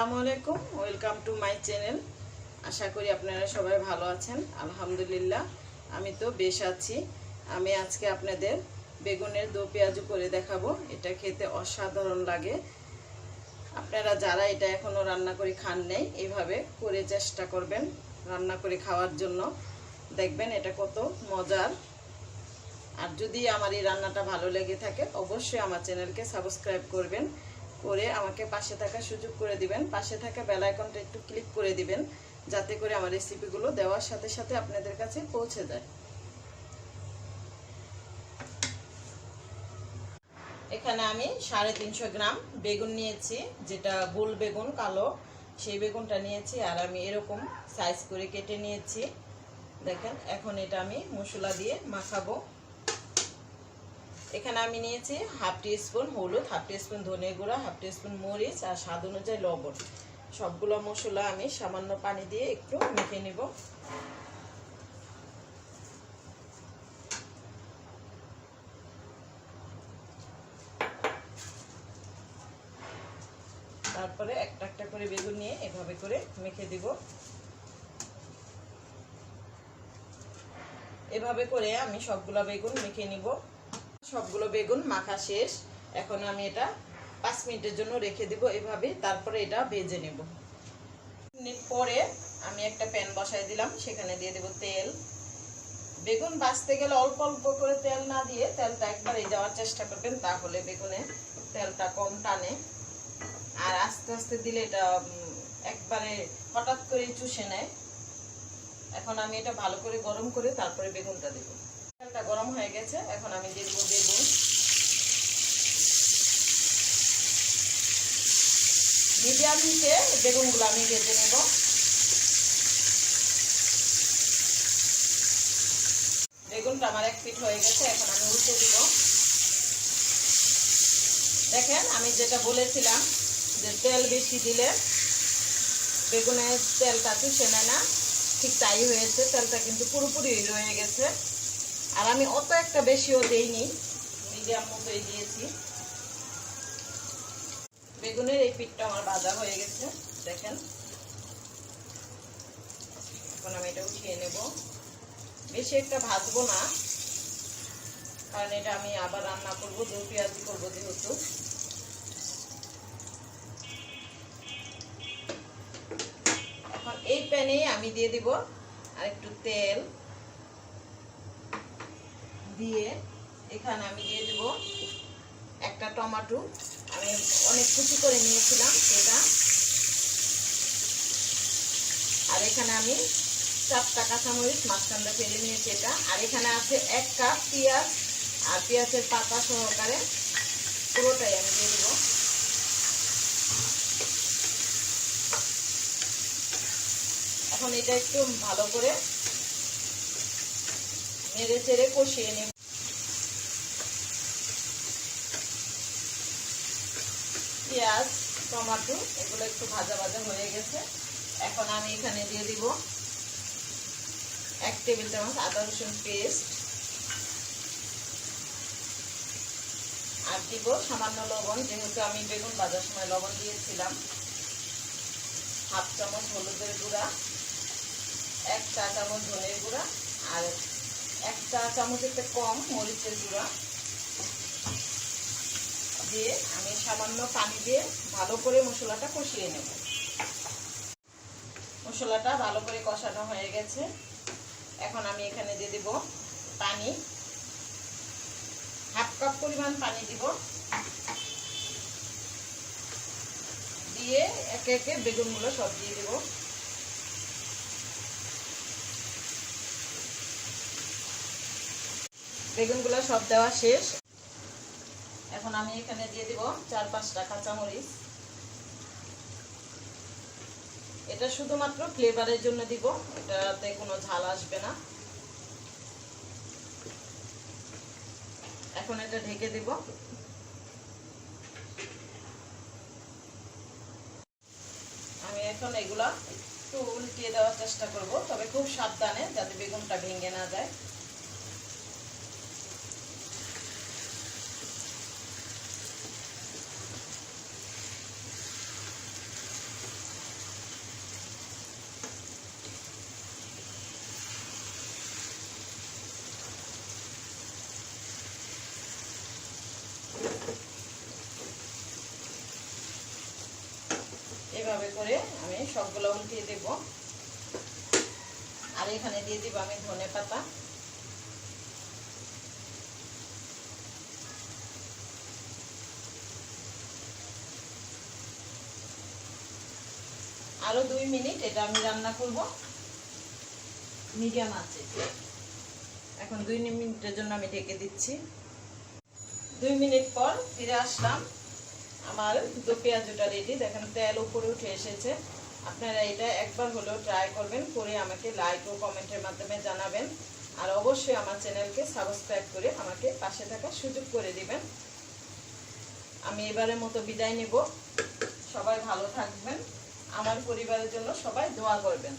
আসসালামু আলাইকুম, welcome to my channel. আশা করি আপনারা সবাই ভালো আছেন। আলহামদুলিল্লাহ আমি তো বেশ আছি। আমি আজকে আপনাদের বেগুনের দো পেঁয়াজু করে দেখাবো। এটা খেতে অসাধারণ লাগে। আপনারা যারা এটা এখনো রান্না করে খান নাই, এইভাবে করে চেষ্টা করবেন রান্না করে খাওয়ার জন্য। দেখবেন এটা কত মজার। আর যদি আমার এই রান্নাটা ভালো লেগে থাকে অবশ্যই আমার চ্যানেলকে সাবস্ক্রাইব করবেন, করে আমাকে পাশে থাকার সুযোগ করে দিবেন। পাশে থাকা বেল আইকনটা একটু ক্লিক করে দিবেন, যাতে করে আমার রেসিপিগুলো দেওয়ার সাথে সাথে আপনাদের কাছে পৌঁছে যায়। এখানে আমি 350 গ্রাম বেগুন নিয়েছি, যেটা গোল বেগুন কালো, সেই বেগুনটা নিয়েছি। আর আমি এরকম সাইজ করে কেটে নিয়েছি। দেখেন, এখন এটা আমি মশলা দিয়ে মাখাবো। এখানে আমি নিয়েছি হাফ টিস্পুন হলুদ, হাফ টিস্পুন ধনে গুঁড়া, হাফ টিস্পুন মরিচ আর স্বাদ অনুযায়ী লবণ। সবগুলো মশলা আমি সামান্য পানি দিয়ে একটু মেখে নিব। তারপরে একটা একটা করে বেগুন নিয়ে এভাবে করে মেখে দিব। এভাবে করে আমি সবগুলো বেগুন মেখে নিব। সবগুলো বেগুন মাখা শেষ। এখন আমি এটা 5 মিনিটের জন্য রেখে দিব এভাবে। তারপরে এটা ভেজে নেব। মিনিট পরে আমি একটা প্যান বসাই দিলাম, সেখানে দিয়ে দেব তেল। বেগুন ভাজতে গেলে অল্প অল্প করে তেল না দিয়ে তেলটা একবারে যাওয়ার চেষ্টা করবেন, তাহলে বেগুনে তেলটা কম টানে। আর আস্তে আস্তে দিলে এটা একবারে হঠাৎ করে চুষে নেয়। এখন আমি এটা ভালো করে গরম করে তারপরে বেগুনটা দেব। তেলটা গরম হয়ে গেছে, এখন আমি দিয়ে দেবো বেগুন। মিডিয়াম হিটে বেগুনগুলো আমি ভেজে নেব। বেগুনটা আমার এক পিঠ হয়ে গেছে, এখন আমি উল্টে দিব। দেখেন, আমি যেটা বলেছিলাম যে তেল বেশি দিলে বেগুনের তেলটা চুষে নেয় না, ঠিক তাই হয়েছে। তেলটা কিন্তু পুরোপুরি রয়ে গেছে। আর আমি অত একটা বেশিও দেইনি, মিডিয়াম মতোই দিয়েছি। বেগুনের এই পিঠটা আমার ভাজা হয়ে গেছে, দেখেন। এখন আমি এটা উঠিয়ে নেব। বেশি একটা ভাজবো না, কারণ এটা আমি আবার রান্না করবো, দো পেঁয়াজি করবো যেহেতু। এখন এই প্যানে আমি দিয়ে দিব আর একটু তেল দিয়ে, এখানে আমি দিয়ে দিব একটা টমেটো। আমি অনেক কুচি করে নিয়েছিলাম সেটা। আর এখানে আমি 4টা কাঁচামরিচ মাঝখানটা ফেলে নিয়েছি এটা। আর এখানে আছে 1 কাপ পেঁয়াজ, আর পেঁয়াজের পাতা সহকারে পুরোটাই আমি দিয়ে দেব। এখন এটা একটু ভালো করে নেড়ে চেড়ে কষিয়ে নেব। পেঁয়াজ, টমেটো এগুলো একটু ভাজা ভাজা হয়ে গেছে। এখন আমি এখানে দিয়ে দিব 1 টেবিল চামচ আদা রসুন পেস্ট, আর দিব সামান্য লবণ, যেহেতু আমি বেগুন ভাজার সময় লবণ দিয়েছিলাম। হাফ চামচ হলুদের গুঁড়া, 1 চা চামচ ধনের গুঁড়া, আর 1 চা চামচ একটু কম মরিচের গুঁড়া দিয়ে আমি সামান্য পানি দিয়ে ভালো করে মশলাটা কষিয়ে নেব। মশলাটা ভালো করে কষানো হয়ে গেছে। এখন আমি এখানে দিয়ে দিব পানি, হাফ কাপ পরিমাণ পানি দিব। দিয়ে একে একে বেগুনগুলো সব দিয়ে দেব। বেগুনগুলো সব দেওয়া শেষ। এখন আমি এখানে দিয়ে দিব 4-5টা কাঁচামরিচ। এটা শুধুমাত্র ফ্লেভারের জন্য দিব, এটাতে কোনো ঝাল আসবে না। এখন এটা ঢেকে দিব। আমি এখন এগুলা একটু উল্টিয়ে দেওয়ার চেষ্টা করব, তবে খুব সাবধানে, যাতে বেগুনটা ভেঙে না যায়। উল্টিয়ে দেব। আর এখানে দিয়ে দিব আমি ধনেপাতা। আরো 2 মিনিট এটা আমি রান্না করব মিডিয়াম আঁচে। এখন 2 মিনিটের জন্য আমি ঢেকে দিচ্ছি। 2 মিনিট পর ফিরে আসলাম। আমার দো পেঁয়াজুটা রেডি। দেখেন তেল উপরে উঠে এসেছে। আপনারা এটা একবার হলেও ট্রাই করবেন, করে আমাকে লাইক ও কমেন্টের মাধ্যমে জানাবেন। আর অবশ্যই আমার চ্যানেলকে সাবস্ক্রাইব করে আমাকে পাশে থাকার সুযোগ করে দিবেন। আমি এবারের মতো বিদায় নেব। সবাই ভালো থাকবেন। আমার পরিবারের জন্য সবাই দোয়া করবেন।